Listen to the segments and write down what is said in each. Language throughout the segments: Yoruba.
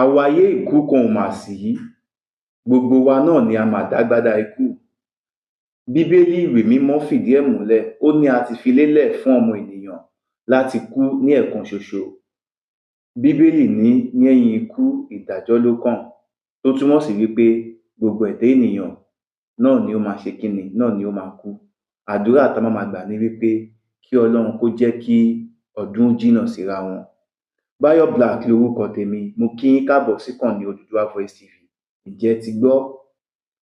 àwáyé ìkú kan ò mà sí, gbogbo wa náà ni a mà dágbádá ikú. Bíbélì ìwé mímọ́ fìdí ẹ̀ múlẹ̀, ó ní a ti fi lélẹ̀ fún ọmọ ènìyàn láti kú ní ẹ̀ẹ̀kan ṣoṣo. Bíbélì ní lẹ́yìn ikú ìdájọ́ ló kàn, tó túmọ̀ sí wípé gbogbo ẹ̀dá ènìyàn náà ni ó máa ṣe kíni, náà ni ó máa kú. Àdúrà tá má máa gbà ni wípé kí Ọlọ́run kó jẹ́ kí ọdún jìnnà síra wọn. Báyọ̀ Black lorúkọ tèmi, mo kí yín káàbọ̀ síkànnì Odùduwà Voice TV. Ǹjẹ́ ẹ ti gbọ́?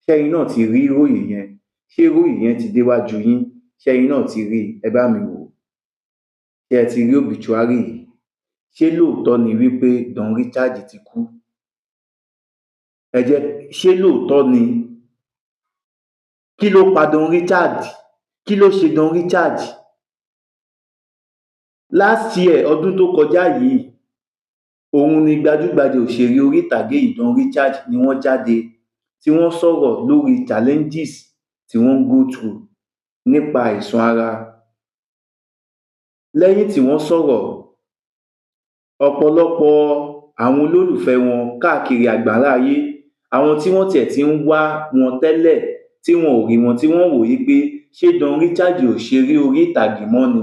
Ṣẹ́yin náà ti rí ìròyìn yẹn? Ṣé ìròyìn yẹn ti déwájú yín? Ṣẹ́yin náà ti rí i? Ẹ bá mi wò ó. Ṣé ẹ ti rí obituary yìí? Ṣé lóòótọ́ ni wípé Don Richard ti kú? Ṣé lóòótọ́ ni? Kí ló pa Don Richard? Kí ló ṣe Don Richard? Last year, ọdún tó kọjá yìí, òun ni gbajúgbajà òṣèré orí ìtàgé yìí Don Richard ni wọ́n jáde tí wọ́n sọ̀rọ̀ lórí challenges tí wọ́n ń go through nípa àìsàn ara. Lẹ́yìn tí wọ́n sọ̀rọ̀, ọ̀pọ̀lọpọ̀ àwọn olólùfẹ́ wọn káàkiri àgbáláyé, àwọn tí wọ́n tiẹ̀ ti ń wá wọn tẹ́lẹ̀ tí wọn ò rí wọn, tí wọ́n wò wípé ṣé Don Richard ò ṣeré orí ìtàgé mọ́ ni,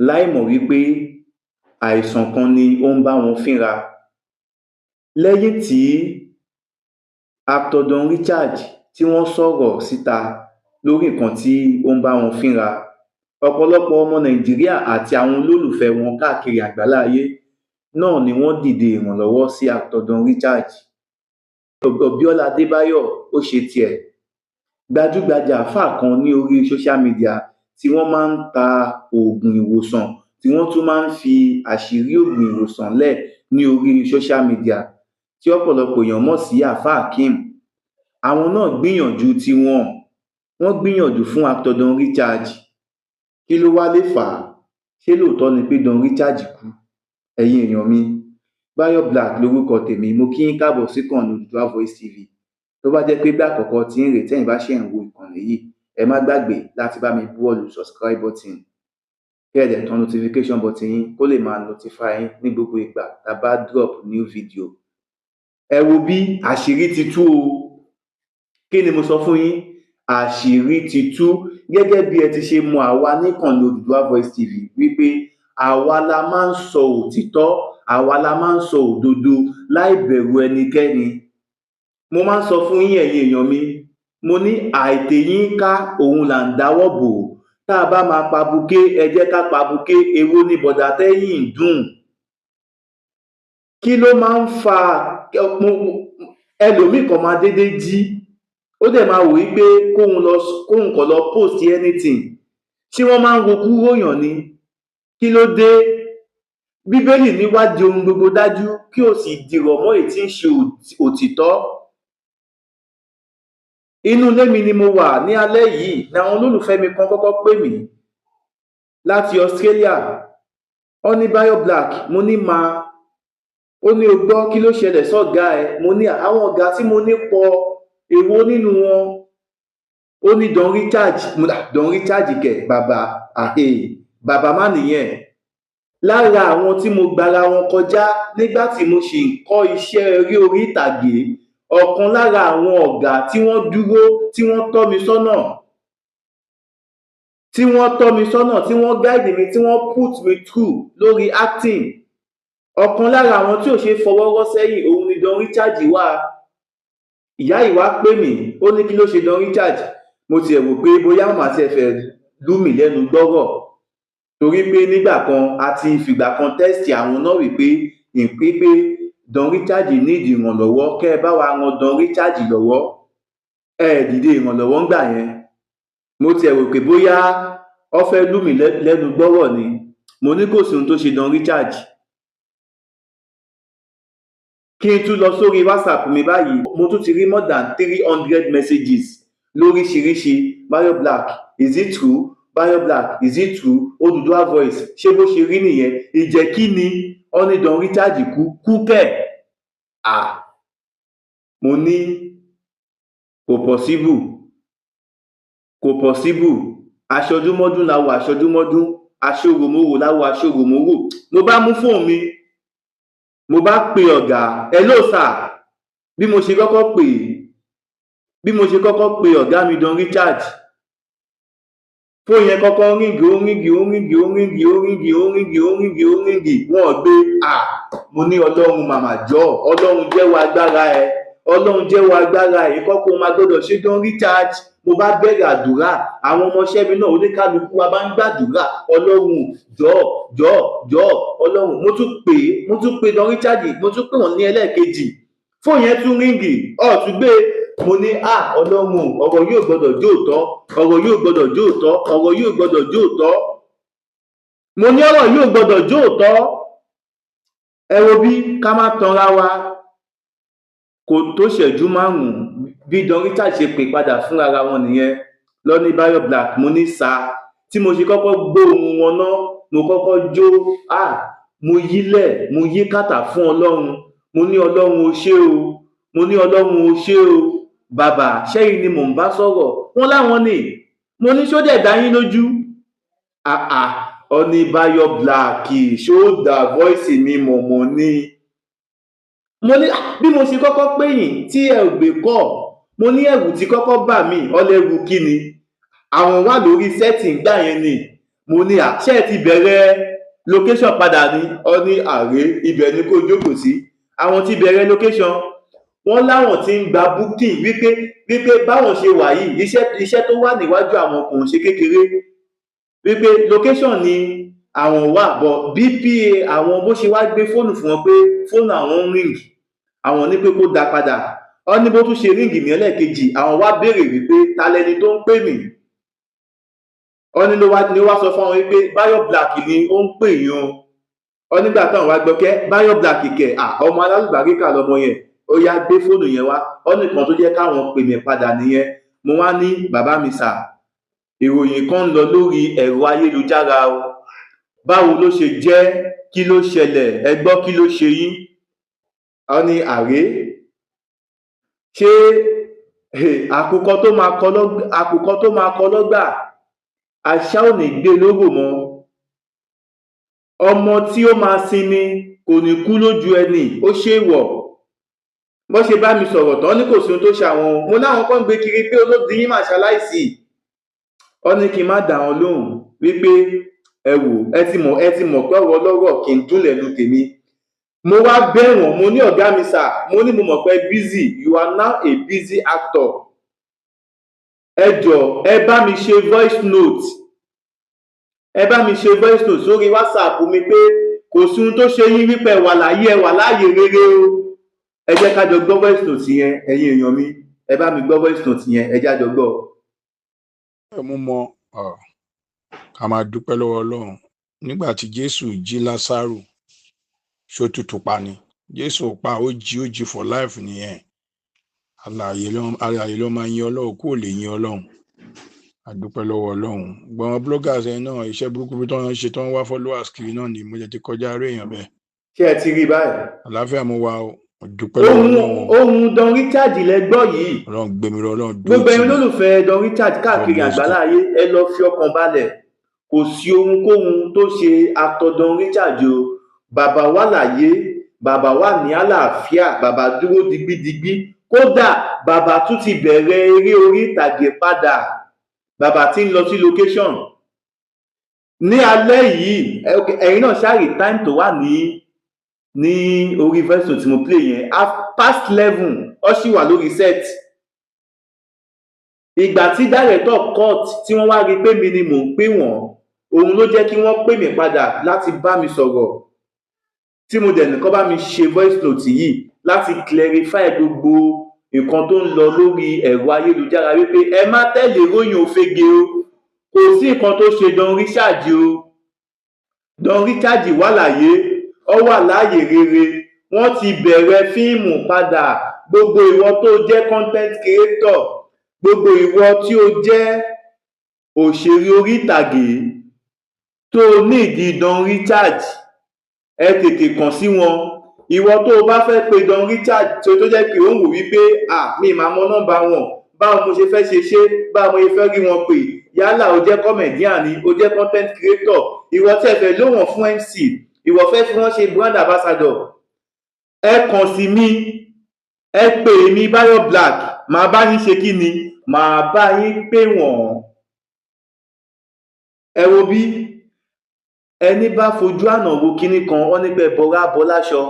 láìmọ̀ wípé àìsàn kan ni ó ń bá wọn fínra. Lẹ́yìn tí actor Don Richard tí wọ́n sọ̀rọ̀ síta lórí nǹkan tí ó ń bá wọn fínra, ọ̀pọ̀lọpọ̀ ọmọ Nàìjíríà àti àwọn olólùfẹ́ wọn káàkiri àgbáláyé náà ni wọ́n dìde ìrànlọ́wọ́ sí actor Don Richard. Bíọ́lá Adébáyọ̀ ó ṣe tiẹ̀. Gbajúgbajà àáfàá kan ní orí social media tí wọ́n máa ń ta oògùn ìwòsàn, tí wọ́n tún máa ń fi àṣírí oògùn ìwòsàn lẹ̀ ní orí social media, tí ọ̀pọ̀lọpọ̀ èèyàn mọ̀ sí àáfàá Akeem. Àwọn náà gbìyànjú tiwọn, wọ́n gbìyànjú fún actor Don Richard. Kí ló wá lè fà á? Ṣé lóòótọ́ ni pé Don Richard kú? Ẹ̀yin èèyàn mi, Báyọ̀ Black lorúkọ tèmi, mo kí yín káàbọ̀ síkànnì Odùduwà Voice TV. Tó bá jẹ́ pé ìgbà àkọ́kọ́ tí ń rèé tẹ́yin bá ṣẹ̀ ń wo ìkànnì yìí, ẹ má gbàgbé láti bá mi buwọ́lu subscribe button, kí ẹ dẹ̀ tan notification button yín kó lè máa notify yín ní gbogbo ìgbà tá a bá drop new video. Ẹ wo bí àṣírí ti tú o. Kí ni mo sọ fún yín? Àṣírí ti tú. Gẹ́gẹ́ bí ẹ ti ṣe mọ àwa níkànnì Odùduwà Voice TV wípé àwa la máa ń sọ òtítọ́, àwa la máa ń sọ òdodo láì bẹ̀rù ẹnikẹ́ni. Mo máa ń sọ fún yín ẹ̀yin èèyàn mi, mo ní àìtèyín ká òun là ń dáwọ́ bò. Tá a bá máa pa buké, ẹ jẹ́ ká pa buké. Èwo ni bọ̀dà tẹ́yìn ń dùn? Kí ló máa ń fa ẹlòmíì kan máa dédé jí, ó dẹ̀ máa wò wípé kóun kàn lọ post anything? Ṣé wọ́n máa ń rokú ròyàn ni? Kí ló dé? Bíbélì ní wádìí ohun gbogbo dájú kí o sì dìrọ̀ mọ́ èyí tí ń ṣe òtítọ́. Inú ilé mi ni mo wà ní alẹ́ yìí ni àwọn olólùfẹ́ mi kan kọ́kọ́ pè mí láti Australia. Ó ní Báyọ̀ Black, mo ní máa. Ó ní o gbọ́ kí ló ṣẹlẹ̀ sọ́gá ẹ? Mo ní àwọn ọ̀gá tí mo ní pọ̀, èwo nínú wọn? Ó ní Don Richard. Don Richard kẹ̀, bàbá má nìyẹn. Lára àwọn tí mo gbara wọn kọjá nígbà tí mo ṣì ń kọ́ iṣẹ́ eré orí ìtàgé, ọ̀kan lára àwọn ọ̀gá tí wọ́n dúró, tí wọ́n tọ́ mi sọ́nà, tí wọ́n guide mi, tí wọ́n put me through lórí acting. Ọ̀kan lára àwọn tí ò ṣe fọwọ́ rọ́ sẹ́yìn, òun ni Don Richard wà. Ìyá yìí wá pè mí, ó ní kí ló ṣe Don Richard? Mo tiẹ̀ wò pé bóyá màmá tiẹ̀ fẹ́ lù mí lẹ́nu gbọ́rọ̀, torí pé nígbà kan a ti fìgbà kan tẹ́sítì àwọn náà wípé Don Richard need ìrànlọ́wọ́, kẹ́ ẹ bá wa ran Don Richard lọ́wọ́. Ẹ dìde ìrànlọ́wọ́ ńgbà yẹn. Mo tiẹ̀ wò pé bóyá ó fẹ́ lù mí lẹ́nu gbọ́rọ̀ ni. Mo ní kò sí ohun tó ṣe Don Richard. Kí n tún lọ sórí WhatsApp mi báyìí, mo tún ti rí more than 300 messages lóríṣiríṣi. Báyọ̀ Black, is it true? Báyọ̀ Black, is it true? Odùduwà Voice, ṣé bó ṣe rí nìyẹn? Ìjẹ́ kí ni? Ó ní Don Richard kú kẹ̀. Mo ní kò possible. Aṣọdúnmọ́dún láwọ aṣọdúnmọ́dún, aṣòròmorò láwọ aṣòròmorò. Mo bá mú fóònù mi, mo bá pe ọ̀gá, hello sir, bí mo ṣe kọ́kọ́ pe ọ̀gá mi Don Richard, fóònù yẹn kọ́kọ́ ríngì wọn ò gbé. Mo ní Ọlọ́run màmá jọ̀ọ́, Ọlọ́run jẹ́wọ́ agbára ẹ, Ọlọ́run jẹ́wọ́ agbára ẹ, kọ́kọ́ máa gbọ́dọ̀ ṣe Don Richard. Mo bá bẹ̀rẹ̀ àdúrà, àwọn ọmọọṣẹ́ mi náà oníkálukú wa bá ń gbàdúrà, Ọlọ́run jọ̀ọ́ Ọlọ́run. Mo tún pe Don Richard, mo tún pè wọ́n ní ẹlẹ́ẹ̀kejì, fóònù yẹn tún ríngì, tún gbé. Mo ní Ọlọ́run, ọ̀rọ̀ yóò gbọ́dọ̀ jóòtọ́, ọ̀rọ̀ yóò gbọ́dọ̀ jóòtọ́, ọ̀rọ̀ yóò gbọ́dọ̀ jóòtọ́. Mo ní ọ̀rọ̀ yóò gbọ́dọ̀ jóòtọ́. Ẹ wo bí ká má tanra wa, kò tó ṣẹ́jú 5 bí Don Richard ṣe pè padà fún ara wọn nìyẹn lọ́ní Bayo Black. Mo ní sa, tí mo ṣe kọ́kọ́ gbọ́ ohùn wọn náà, mo kọ́kọ́ jó, mo yílẹ̀, mo yí kàtà fún Ọlọ́run. Mo ní Ọlọ́run o ṣé o, mo ní Ọlọ́run o ṣé o, bàbá ṣẹ́yìn ni mò ń bá sọ̀rọ̀. Wọ́n láwọn ni. Mo ní ṣó dẹ̀ dá yín lójú? Ọní Bayo Black, ṣó dá voice mi mọ̀mọ́ ni. Mo ní bí mo ṣe kọ́kọ́ pè yín tí ẹ ò gbé kọ́, mo ní ẹ̀rù tí kọ́kọ́ bà mí, ọlẹ́rù kí ni? Àwọn wà lórí setting gbà yẹn ni. Mo ní ṣé ẹ ti bẹ̀rẹ̀ location padà ni? Ó ní àrè, ibẹ̀ ni kò jókòó sí. Àwọn ti bẹ̀rẹ̀ location, wọ́n láwọn ti ń gba booking wípé báwọn ṣe wà yìí, iṣẹ́ tó wà níwájú àwọn kò ń ṣe kékeré, wípé location ni àwọn wà, bọ̀ BPA àwọn bó ṣe wá gbé fóònù fún wọn pé fóònù àwọn ń ring, àwọn ní pé kó dá padà. Ó ní bó tún ṣe ríngì ní ẹlẹ́ẹ̀kejì, àwọn wá béèrè wípé ta lẹni tó ń pè mí. Ó ní ló wá sọ fún wọn wípé Bayo Black ni ó ń pè yín o. Ó nígbà táwọn wá gbọ́ kẹ́ Bayo Black kẹ̀, ọmọ alálùbáríkà lọmọ yẹn, ó yá gbé fóònù yẹn wá. Ó nìkan tó jẹ́ káwọn pè mí padà nìyẹn. Mo wá ní bàbá mi sà, ìròyìn kan ń lọ lórí ẹ̀rọ ayélujára o, báwo ló ṣe jẹ́, kí ló ṣẹlẹ̀, ẹ gbọ́ kí ló ṣe yín? Ó ní àrè, ṣé àkùkọ tó máa kọ lọ́gbà, àṣà ò ní gbé lógbò mọ́. Ọmọ tí ó máa sinmi kò ní kú lójú ẹni, ó ṣèwọ̀. Bó ṣe bá mi sọ̀rọ̀ tán ní kò sí ohun tó ṣe àwọn. Mo láwọn kan gbé kiri pé olóòdì yín máa ṣaláìsí. Ó ní kí n má dá wọn lóhùn wípé ẹ wò, ẹ ti mọ̀ pé ọ̀rọ̀ ọlọ́rọ̀ kì í dún lẹ́nu tèmi. Mo wá bẹ̀ wọ́n, mo ní ọ̀gá mi sà, mo ní mo mọ̀ pé busy, you are now a busy actor. Ẹ jọ̀ọ́, ẹ bá mi ṣe voice note sórí WhatsApp mi pé kò sí ohun tó ṣe yín wípé ẹ wà láyé rere o. Ẹ jẹ́ ká jọ gbọ́ voice note yẹn, ẹ̀yin èèyàn mi, ẹ bá mi gbọ́ voice note yẹn, ẹ já jọ gbọ́. Mo mọ ká máa dúpẹ́ lọ́wọ́ Ọlọ́run. Nígbà tí Jésù jí Lásárù, ṣó tutù pa ni? Jésù pa, ó jí for life nìyẹn. Alààyè ló máa yin Ọlọ́run, kó lè yin Ọlọ́run. A dúpẹ́ lọ́wọ́ Ọlọ́run. Gbọ́n bloggers ẹ̀ náà, iṣẹ́ burúkú tó ń ṣe tó ń wá followers kiri náà ni mo jẹ́ ti kọjá eré èèyàn bẹ́ẹ̀. Ṣé ẹ ti rí báyìí? Àlàáfíà mo wà o. Dúpẹ́ lọ́wọ́ Ọlọ́run. Ohun Don Richard lẹ gbọ́ yìí. Ọlọ́run gbẹmí lọ, Ọlọ́run dúró. Gbogbo ẹ̀yin olólùfẹ́ Don Richard káàkiri àgbáláyé, ẹ lọ fi ọkàn balẹ̀. Kò sí ohunkóhun tó ṣe actor Don Richard o. Bàbá wà láyé, bàbá wà ní àlàáfíà, bàbá dúró digbidigbi. Kódà bàbá tún ti bẹ̀rẹ̀ eré orí ìtàgé padà. Bàbá tí ń lọ sí location. Ní alẹ́ yìí, ẹ̀yin náà ṣáàrì time tó wà ní orí voice note tí mo play yẹn, past 11 ó sì wà lórí set. Ìgbà tí director cut tí wọ́n wá rí pé mi ni mò ń pè wọ́n, òun ló jẹ́ kí wọ́n pè mí padà láti bá mi sọ̀rọ̀, tí mo dẹ̀ nìkan bá mi ṣe voice note yìí láti clarify gbogbo nǹkan tó ń lọ lórí ẹ̀rọ ayélujára wípé ẹ má tẹ̀lé ròyìn òfegè o, kò sí nǹkan tó ṣe Don Richard o. Don Richard wà láyé, ó wà láàyè rere, wọ́n ti bẹ̀rẹ̀ fíìmù padà. Gbogbo ìwọ tó jẹ́ content creator, gbogbo ìwọ tí ó jẹ́ òṣèré orí ìtàgé tó nídìí Don Richard, ẹ tètè kàn sí wọn. Ìwọ tó o bá fẹ́ pe Don Richard tó jẹ́ pé ó ń wò wípé mi máa mọ nọ́mbà wọn, báwo mo ṣe fẹ́ ṣe, báwo mo ṣe fẹ́ rí wọn pè, yálà o jẹ́ comedian ni, o jẹ́ content creator, ìwọ tí ẹ fẹ́ lò wọ́n fún MC, ìwọ fẹ́ fi wọ́n ṣe brand ambassador, ẹ kàn sí mi, ẹ pè mí Bayo Black, màá bá yín ṣe kí ni, màá bá yín pè wọ́n. Ẹ wo bí ẹni bá fojú àná wo kinní kan wọ́n ní pé bọra bọ́ láṣọ.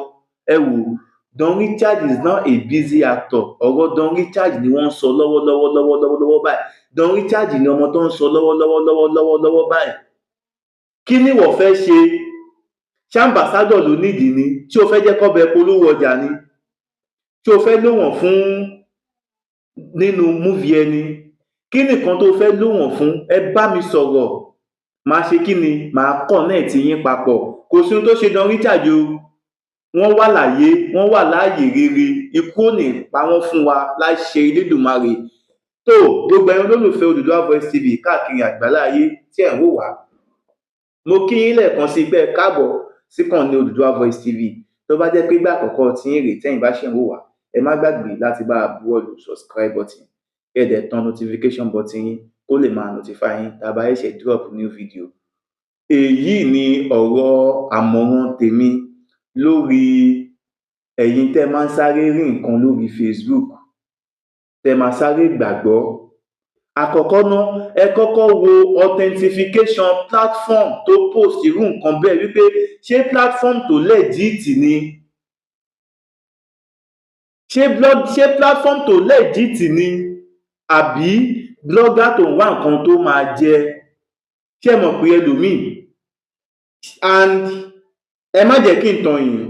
Ẹ wò, Don Richard is not a busy actor. Ọ̀rọ̀ Don Richard ni wọ́n ń sọ lọ́wọ́lọ́wọ́ báyìí. Don Richard ni ọmọ tó ń sọ lọ́wọ́lọ́wọ́ báyìí. Kí ni ìwọ fẹ́ ṣe? Ṣé ambassador ló nídìí ni? Ṣé o fẹ́ jẹ́ kó bẹ polówó ọjà ni? Ṣé o fẹ́ lò wọ́n fún nínú múvi ẹni? Kí nìkan tó fẹ́ lò wọ́n fún? Ẹ bá mi sọ̀rọ̀, máa ṣe kí ni, máa connect yín papọ̀. Kò sí ohun tó ṣe Don Richard o, wọ́n wà láyé, wọ́n wà láàyè rere, ikú ò ní pa wọ́n fún wa láṣẹ Elédùmarè. Tó gbogbo ẹ̀yin olólùfẹ́ Odùduwà Voice TV káàkiri àgbáláyé tí ẹ̀ ń wò wá, mo kí yín lẹ́ẹ̀kan sí pé ẹ káàbọ̀ síkànnì Odùduwà Voice TV. Tó bá jẹ́ pé ìgbà àkọ́kọ́ tí yín rèé tẹ́yin bá ṣe ń wò wá, ẹ má gbàgbé láti bá a buwọ́lù subscribe button, ẹ dẹ̀ tan notification button yín kó lè máa notify yín tá a bá ṣẹ̀ṣẹ̀ drop new video. Èyí ni ọ̀rọ̀ àmọ̀ràn tèmi lórí ẹ̀yin tẹ́ máa ń sáré rí nǹkan lórí Facebook, tẹ́ máa sáré gbàgbọ́. Àkọ́kọ́ náà, ẹ kọ́kọ́ wo authentication platform tó post irú nǹkan bẹ́ẹ̀ wípé ṣé platform tó legit ni? Ṣé platform tó legit ni? Àbí blogger tó ń wá nǹkan tó máa jẹ? Ṣé ẹ mọ̀ pé ẹlòmíì, and ẹ má jẹ́ kí n tàn yín,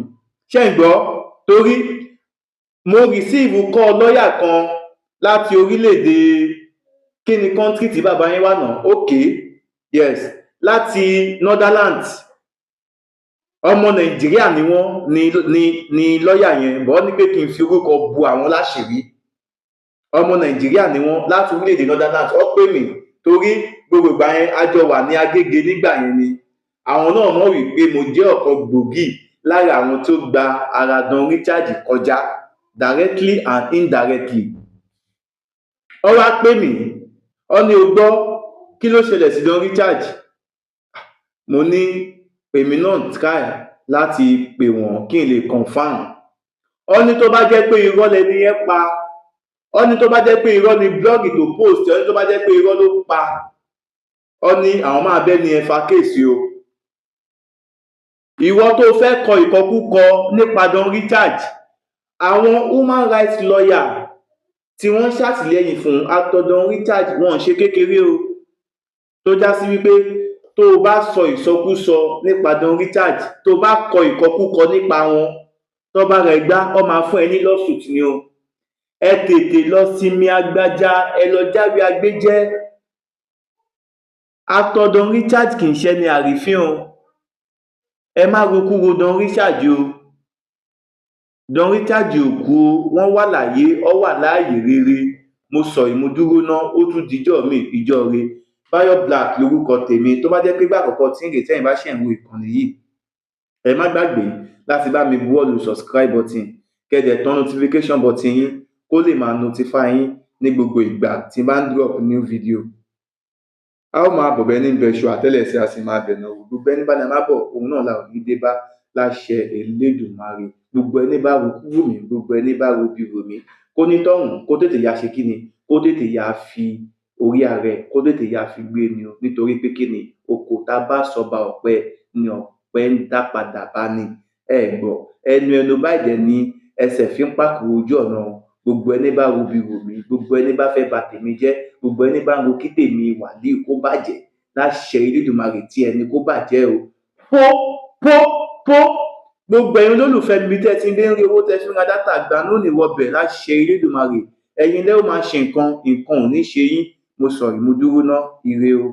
ṣé ń gbọ́? Torí mo receive call lọ́ọ̀yà kan láti orílẹ̀-èdè kí ni country tí bàbá yín wà náà? Okay, yes, láti Netherlands. Ọmọ Nàìjíríà ni wọ́n ní lọ́ọ̀yà yẹn, bọ́ ní pé kí n fi orúkọ bu àwọn láṣìírí. Ọmọ Nàìjíríà ni wọ́n láti orílẹ̀-èdè Netherlands. Ó pè mí torí gbogbo ìgbà yẹn a jọ wà ní Agége nígbà yẹn ni. Àwọn náà mọ̀ wípé mo jẹ́ ọ̀kan gbòógì lára àwọn tó gba ara Don Richard kọjá directly and indirectly. Ó wá pè mí, ó ní o gbọ́ kí ló ṣẹlẹ̀ sí Don Richard? Mo ní èmi náà try láti pè wọ́n kí n lè confirm. Ó ní tó bá jẹ́ pé irọ́ lẹni yẹn pa, ó ní tó bá jẹ́ pé irọ́ ni blọ́ọ̀gì tó post, ó ní tó bá jẹ́ pé irọ́ ló pa, ó ní àwọn máa bẹ́ ni ẹ fa kéèsì o. Ìwọ tó fẹ́ kọ ìkọkúkọ nípa Don Richard, àwọn human rights lawyer tí wọ́n ṣàtìlẹ́yìn fún actor Don Richard wọ́n ṣe kékeré o. Tó já sí wípé tó o bá sọ ìsọkúsọ nípa Don Richard, tó o bá kọ ìkọkúkọ nípa wọn, tó bá rẹ̀ gbá ọ máa fún ẹ ní lawsuit ni o. Ẹ tètè lọ sinmi agbájá, ẹ lọ jáwé agbéjẹ́. Actor Don Richard kì í ṣe ní àrífín o. Ẹ má rokúro Don Richard o. Don Richard ò kú o, wọ́n wà láyé, ó wà láàyè rere. Mo sọ ìmúdúró náà, ó tún dijọ́ mi ìjọ re. Bayo Black lórúkọ tèmi. Tó bá jẹ́ pé ìgbà àkọ́kọ́ tí ń rèé tẹ́yin bá ṣe ń wo ìkànnì yìí, ẹ má gbàgbé láti bá mi buwọ́lù subscribe button, kẹ́dẹ̀ tán notification button yín kó lè máa notify yín ní gbogbo ìgbà tí bá ń drop new video. A ó máa bọ̀bẹ̀ ní bẹ̀ṣọ àtẹ́lẹsẹ̀ a sì máa bẹ̀nà wò. Gbogbo ẹni bá ní a máa bọ̀, òun náà la ò ní dé bá láṣẹ Elédùmarè. Gbogbo ẹni bá ro kúrò mí, gbogbo ẹni bá ro bí ro mí, kó ní tọ̀hún kó tètè ya ṣe kí ni, kó tètè ya fi orí ààrẹ, kó tètè ya fi gbé ni o. Nítorí pé kí ni, oko tá bá sọba ọ̀pẹ ni ọ̀pẹ ń dá padà bá ní. Ẹ gbọ́, ẹnu báyìí ní ẹsẹ̀ fi ń pàkó ojú ọ̀nà. Gbogbo ẹni bá ro bí ro mí, gbogbo ẹni bá fẹ́ bà tèmi jẹ́, gbogbo ẹni bá ro kí tèmi wàlíì kó bàjẹ́, láṣẹ Elédùmarè tí ẹni kó bàjẹ́ o. Pó gbogbo ẹ̀yin olólùfẹ́ mi tẹ́ ti ń rí owó tẹ́ fi ń ra dátà gbà lónìí wọbẹ̀ láṣẹ Elédùmarè. Ẹ̀yin lẹ́ ó máa ṣe nǹkan ò ní ṣe yín. Mo sọ ìmúdúró náà, ire o.